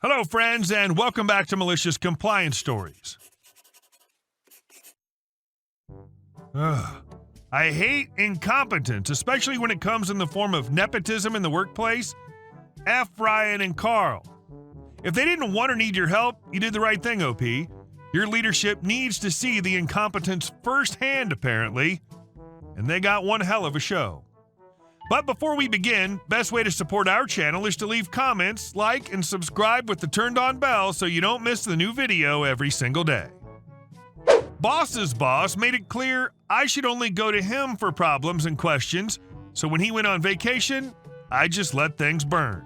Hello, friends, and welcome back to Malicious Compliance Stories. I hate incompetence, especially when it comes in the form of nepotism in the workplace. F. Ryan and Carl. If they didn't want or need your help, you did the right thing, OP. Your leadership needs to see the incompetence firsthand, apparently, and they got one hell of a show. But before we begin, best way to support our channel is to leave comments, like, and subscribe with the turned-on bell so you don't miss the new video every single day. Boss's boss made it clear I should only go to him for problems and questions, so when he went on vacation, I just let things burn.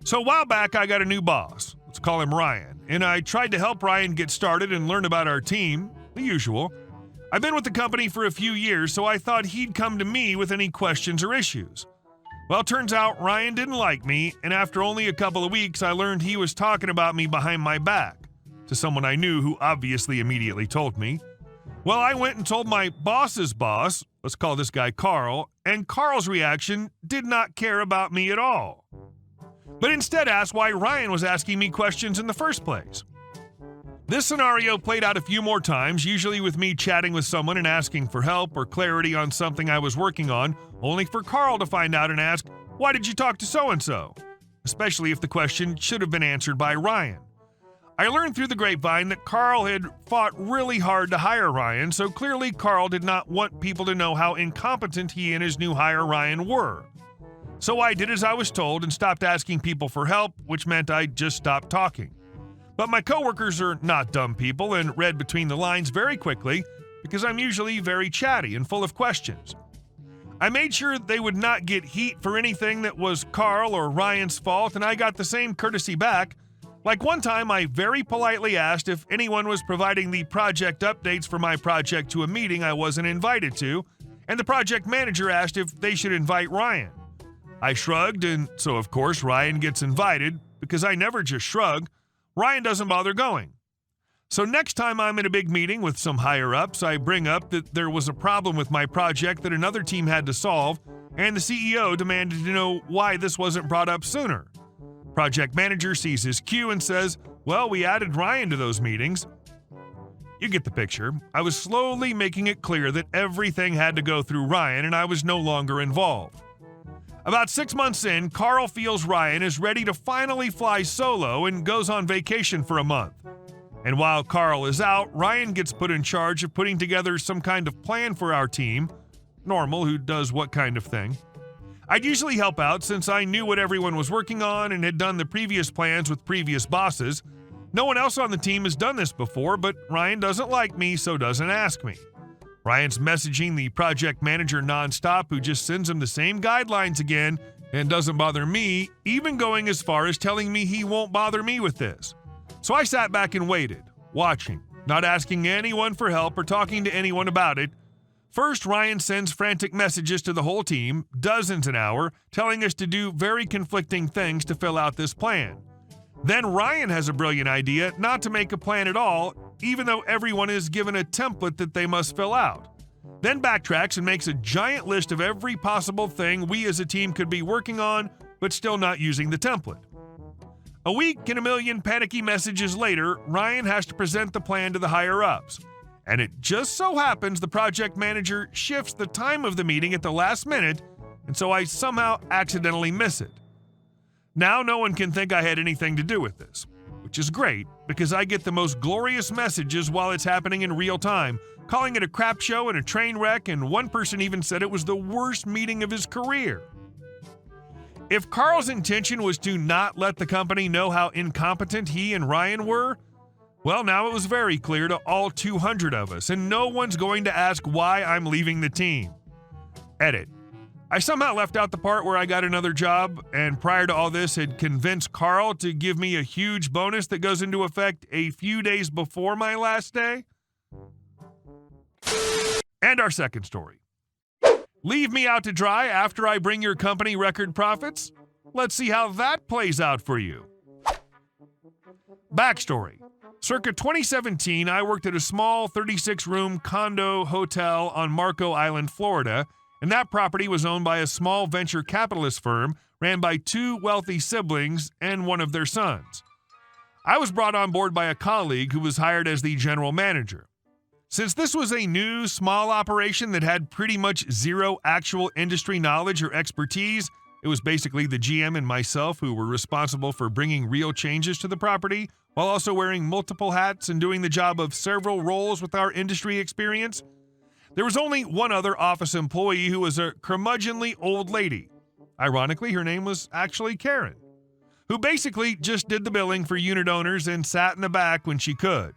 So a while back, I got a new boss. Let's call him Ryan, and I tried to help Ryan get started and learn about our team, the usual. I've been with the company for a few years, so I thought he'd come to me with any questions or issues. Well, turns out Ryan didn't like me, and after only a couple of weeks, I learned he was talking about me behind my back to someone I knew who obviously immediately told me. Well, I went and told my boss's boss, let's call this guy Carl, and Carl's reaction did not care about me at all. But instead asked why Ryan was asking me questions in the first place. This scenario played out a few more times, usually with me chatting with someone and asking for help or clarity on something I was working on, only for Carl to find out and ask, "Why did you talk to so-and-so?" Especially if the question should have been answered by Ryan. I learned through the grapevine that Carl had fought really hard to hire Ryan, so clearly Carl did not want people to know how incompetent he and his new hire Ryan were. So I did as I was told and stopped asking people for help, which meant I just stopped talking. But my coworkers are not dumb people and read between the lines very quickly because I'm usually very chatty and full of questions. I made sure they would not get heat for anything that was Carl or Ryan's fault, and I got the same courtesy back. Like one time, I very politely asked if anyone was providing the project updates for my project to a meeting I wasn't invited to, and the project manager asked if they should invite Ryan. I shrugged, and so of course Ryan gets invited because I never just shrug. Ryan doesn't bother going. So next time I'm in a big meeting with some higher-ups, I bring up that there was a problem with my project that another team had to solve, and the CEO demanded to know why this wasn't brought up sooner. Project manager sees his cue and says, "Well, we added Ryan to those meetings." You get the picture. I was slowly making it clear that everything had to go through Ryan and I was no longer involved. About 6 months in, Carl feels Ryan is ready to finally fly solo and goes on vacation for a month. And while Carl is out, Ryan gets put in charge of putting together some kind of plan for our team. Normal, who does what kind of thing. I'd usually help out since I knew what everyone was working on and had done the previous plans with previous bosses. No one else on the team has done this before, but Ryan doesn't like me, so doesn't ask me. Ryan's messaging the project manager nonstop, who just sends him the same guidelines again and doesn't bother me, even going as far as telling me he won't bother me with this. So I sat back and waited, watching, not asking anyone for help or talking to anyone about it. First, Ryan sends frantic messages to the whole team, dozens an hour, telling us to do very conflicting things to fill out this plan. Then Ryan has a brilliant idea not to make a plan at all, even though everyone is given a template that they must fill out. Then backtracks and makes a giant list of every possible thing we as a team could be working on, but still not using the template. A week and a million panicky messages later, Ryan has to present the plan to the higher-ups. And it just so happens the project manager shifts the time of the meeting at the last minute, and so I somehow accidentally miss it. Now no one can think I had anything to do with this, which is great because I get the most glorious messages while it's happening in real time, calling it a crap show and a train wreck, and one person even said it was the worst meeting of his career. If Carl's intention was to not let the company know how incompetent he and Ryan were, well, now it was very clear to all 200 of us, and no one's going to ask why I'm leaving the team. Edit. I somehow left out the part where I got another job, and prior to all this had convinced Carl to give me a huge bonus that goes into effect a few days before my last day. And our second story. Leave me out to dry after I bring your company record profits? Let's see how that plays out for you. Backstory. Circa 2017, I worked at a small 36-room condo hotel on Marco Island, Florida, and that property was owned by a small venture capitalist firm ran by two wealthy siblings and one of their sons. I was brought on board by a colleague who was hired as the general manager. Since this was a new, small operation that had pretty much zero actual industry knowledge or expertise, it was basically the GM and myself who were responsible for bringing real changes to the property, while also wearing multiple hats and doing the job of several roles with our industry experience. There was only one other office employee who was a curmudgeonly old lady. Ironically, her name was actually Karen, who basically just did the billing for unit owners and sat in the back when she could.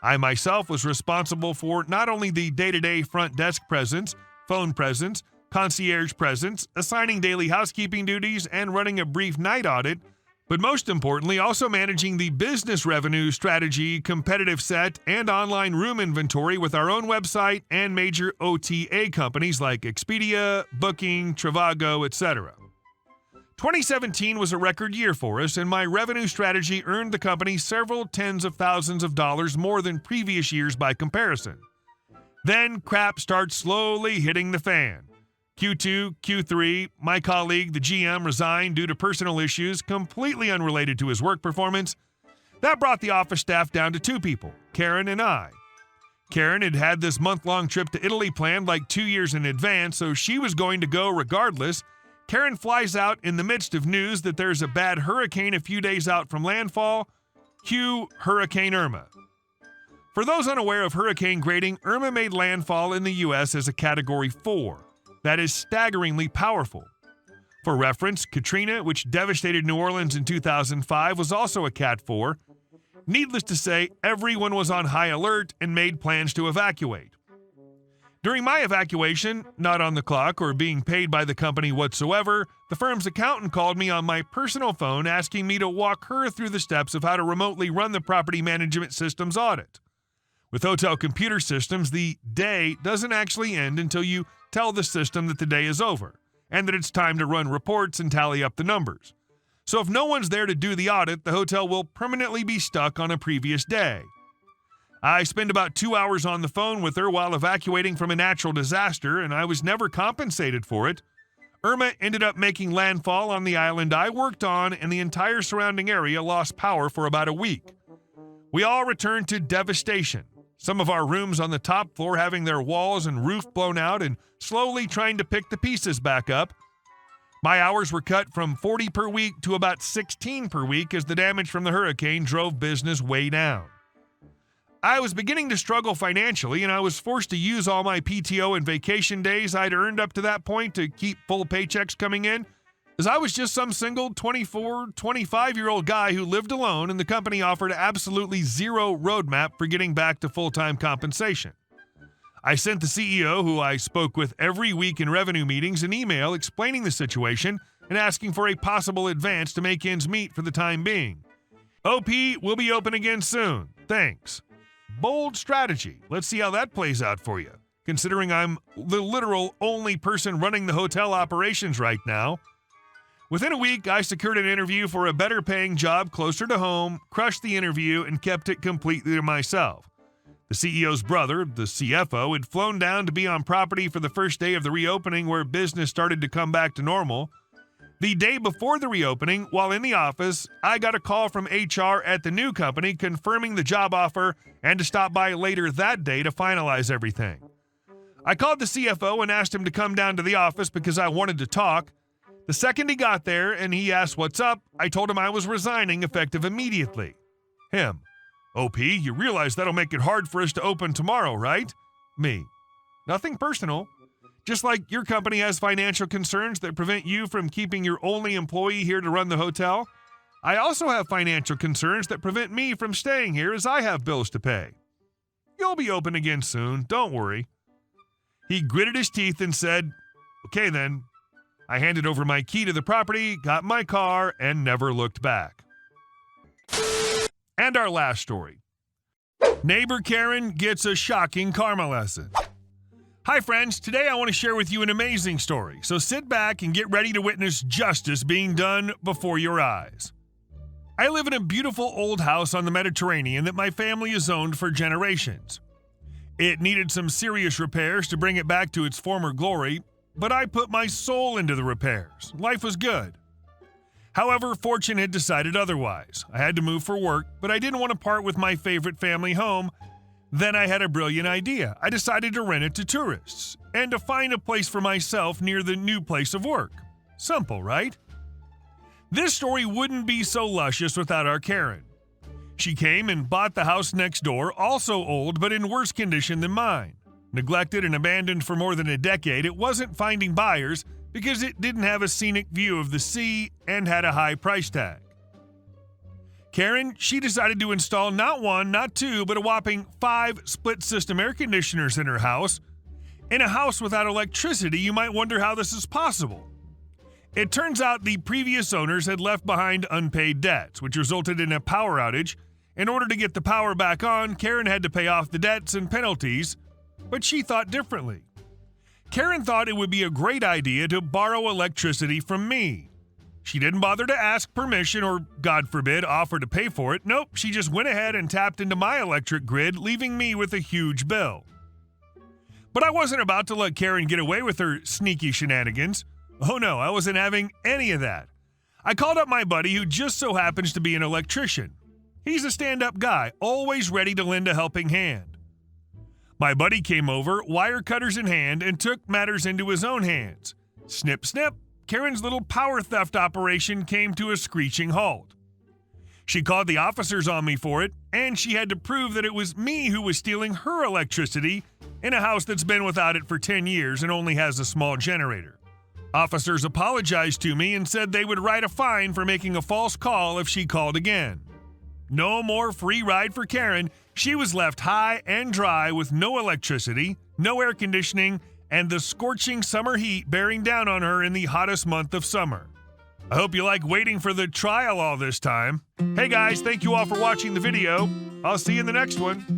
I myself was responsible for not only the day-to-day front desk presence, phone presence, concierge presence, assigning daily housekeeping duties, and running a brief night audit, but most importantly, also managing the business revenue strategy, competitive set, and online room inventory with our own website and major OTA companies like Expedia, Booking, Trivago, etc. 2017 was a record year for us, and my revenue strategy earned the company several tens of thousands of dollars more than previous years by comparison. Then crap starts slowly hitting the fan. Q2, Q3, my colleague, the GM, resigned due to personal issues completely unrelated to his work performance. That brought the office staff down to two people, Karen and I. Karen had had this month-long trip to Italy planned like 2 years in advance, so she was going to go regardless. Karen flies out in the midst of news that there's a bad hurricane a few days out from landfall. Cue Hurricane Irma. For those unaware of hurricane grading, Irma made landfall in the U.S. as a Category 4. That is staggeringly powerful. For reference, Katrina, which devastated New Orleans in 2005, was also a Cat 4. Needless to say, everyone was on high alert and made plans to evacuate. During my evacuation, not on the clock or being paid by the company whatsoever, the firm's accountant called me on my personal phone asking me to walk her through the steps of how to remotely run the property management systems audit. With hotel computer systems, the day doesn't actually end until you tell the system that the day is over and that it's time to run reports and tally up the numbers. So if no one's there to do the audit, the hotel will permanently be stuck on a previous day. I spent about 2 hours on the phone with her while evacuating from a natural disaster, and I was never compensated for it. Irma ended up making landfall on the island I worked on, and the entire surrounding area lost power for about a week. We all returned to devastation. Some of our rooms on the top floor having their walls and roof blown out and slowly trying to pick the pieces back up. My hours were cut from 40 per week to about 16 per week as the damage from the hurricane drove business way down. I was beginning to struggle financially, and I was forced to use all my PTO and vacation days I'd earned up to that point to keep full paychecks coming in, as I was just some single 24, 25-year-old guy who lived alone, and the company offered absolutely zero roadmap for getting back to full-time compensation. I sent the CEO, who I spoke with every week in revenue meetings, an email explaining the situation and asking for a possible advance to make ends meet for the time being. OP will be open again soon. Thanks. Bold strategy. Let's see how that plays out for you, considering I'm the literal only person running the hotel operations right now. Within a week, I secured an interview for a better-paying job closer to home, crushed the interview, and kept it completely to myself. The CEO's brother, the CFO, had flown down to be on property for the first day of the reopening where business started to come back to normal. The day before the reopening, while in the office, I got a call from HR at the new company confirming the job offer and to stop by later that day to finalize everything. I called the CFO and asked him to come down to the office because I wanted to talk. The second he got there and he asked what's up, I told him I was resigning effective immediately. Him. OP, you realize that'll make it hard for us to open tomorrow, right? Me. Nothing personal. Just like your company has financial concerns that prevent you from keeping your only employee here to run the hotel, I also have financial concerns that prevent me from staying here as I have bills to pay. You'll be open again soon, don't worry. He gritted his teeth and said, okay then. I handed over my key to the property, got my car, and never looked back. And our last story. Neighbor Karen gets a shocking karma lesson. Hi friends, today I want to share with you an amazing story, so sit back and get ready to witness justice being done before your eyes. I live in a beautiful old house on the Mediterranean that my family has owned for generations. It needed some serious repairs to bring it back to its former glory, but I put my soul into the repairs. Life was good. However, fortune had decided otherwise. I had to move for work, but I didn't want to part with my favorite family home. Then I had a brilliant idea. I decided to rent it to tourists and to find a place for myself near the new place of work. Simple, right? This story wouldn't be so luscious without our Karen. She came and bought the house next door, also old but in worse condition than mine. Neglected and abandoned for more than a decade, it wasn't finding buyers because it didn't have a scenic view of the sea and had a high price tag. Karen, she decided to install not one, not two, but a whopping 5 split-system air conditioners in her house. In a house without electricity, you might wonder how this is possible. It turns out the previous owners had left behind unpaid debts, which resulted in a power outage. In order to get the power back on, Karen had to pay off the debts and penalties, but she thought differently. Karen thought it would be a great idea to borrow electricity from me. She didn't bother to ask permission or, God forbid, offer to pay for it. Nope, she just went ahead and tapped into my electric grid, leaving me with a huge bill. But I wasn't about to let Karen get away with her sneaky shenanigans. Oh no, I wasn't having any of that. I called up my buddy who just so happens to be an electrician. He's a stand-up guy, always ready to lend a helping hand. My buddy came over, wire cutters in hand, and took matters into his own hands. Snip, snip, Karen's little power theft operation came to a screeching halt. She called the officers on me for it, and she had to prove that it was me who was stealing her electricity in a house that's been without it for 10 years and only has a small generator. Officers apologized to me and said they would write a fine for making a false call if she called again. No more free ride for Karen. She was left high and dry with no electricity, no air conditioning, and the scorching summer heat bearing down on her in the hottest month of summer. I hope you like waiting for the trial all this time. Hey guys, thank you all for watching the video. I'll see you in the next one.